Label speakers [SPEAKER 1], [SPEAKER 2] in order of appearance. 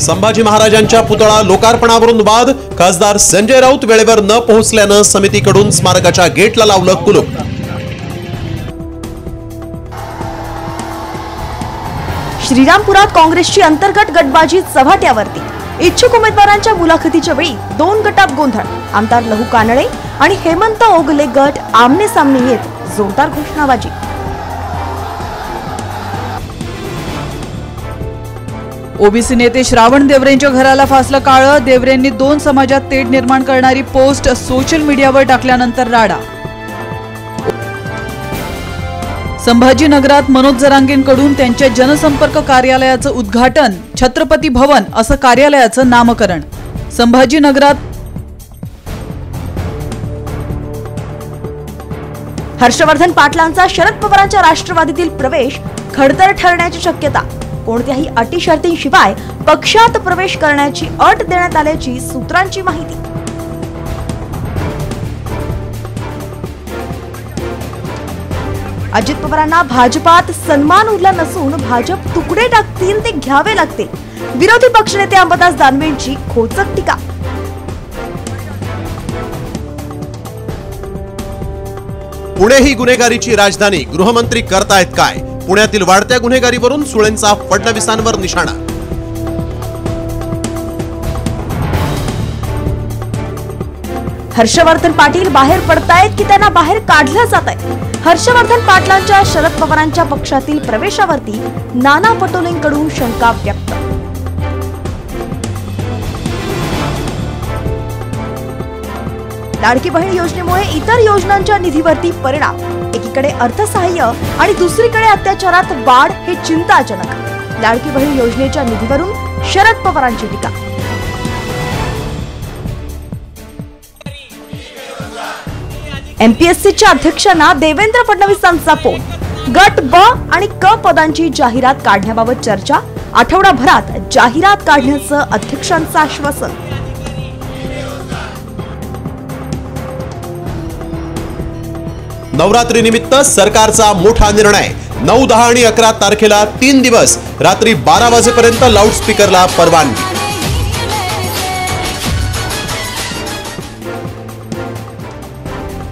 [SPEAKER 1] संभाजी महाराजांच्या पुतळा लोकार्पणावरून वाद। खासदार संजय राऊत वेळेवर न पोहोचल्याने समितीकडून स्मारकाच्या गेटला लावलं कुलूप।
[SPEAKER 2] श्रीरामपुरात काँग्रेसची अंतर्गत गटबाजी चव्हाट्यावरती। इच्छुक उमेदवारांच्या मुलाखतीच्या वेळी 2 गटात गोंधळ। आमदार लहू कानडे आणि हेमंत ओगले गट आमने सामने येत जोरदार घोषणाबाजी।
[SPEAKER 3] ओबीसी नेते श्रावण देवरेंच्या घराला फासलं काळं। देवरेंनी 2 समाजात तेढ निर्माण करणारी पोस्ट सोशल मीडियावर टाकल्यानंतर राडा। संभाजीनगरात मनोज जरांगेंकडून त्यांच्या जनसंपर्क कार्यालयाचं उद्घाटन। छत्रपती भवन असं कार्यालयाचं नामकरण। संभाजीनगरात
[SPEAKER 2] हर्षवर्धन पाटलांचा शरद पवारांच्या राष्ट्रवादीतील प्रवेश खडतर ठरण्याची शक्यता। कोणत्याही अटी शर्तींशिवाय पक्षात प्रवेश करण्याची अट देण्यात आल्याची सूत्रांची माहिती। अजित पवारांना भाजपात सन्मान उरला नसून भाजप तुकडे टाकतील ते घ्यावे लागतील। विरोधी पक्षनेते अंबादास दानवेंची खोचक टीका।
[SPEAKER 1] पुणे ही गुन्हेगारीची राजधानी। गृहमंत्री करतायत काय? पुण्यातील वाढत्या गुन्हेगारीवरून सुळेंचा फडणवीसांवर निशाणा।
[SPEAKER 2] हर्षवर्धन पाटील बाहेर पडतायत की त्यांना बाहेर काढलं जात आहे? हर्षवर्धन पाटलांच्या शरद पवारांच्या पक्षातील प्रवेशावरती नाना पटोलेंकडून शंका व्यक्त। लाडकी बहीण योजनेमुळे इतर योजनांच्या निधीवरती परिणाम। एकीकडे अर्थसहाय्य आणि दुसरीकडे अत्याचारात वाढ हे चिंताजनक। लाडकी बहीण योजनेच्या निधीवरून शरद पवारांची टीका। एमपीएससीच्या अध्यक्षांना देवेंद्र फडणवीसांचा फोन। गट ब आणि क पदांची जाहिरात काढण्याबाबत चर्चा। आठवडाभरात जाहिरात काढण्याचं अध्यक्षांचं आश्वासन।
[SPEAKER 1] नवरात्री निमित्त सरकारचा मोठा निर्णय। 9, 10 आणि 11 तारखेला 3 दिवस रात्री 12 वाजेपर्यंत लाऊडस्पीकरला परवानगी।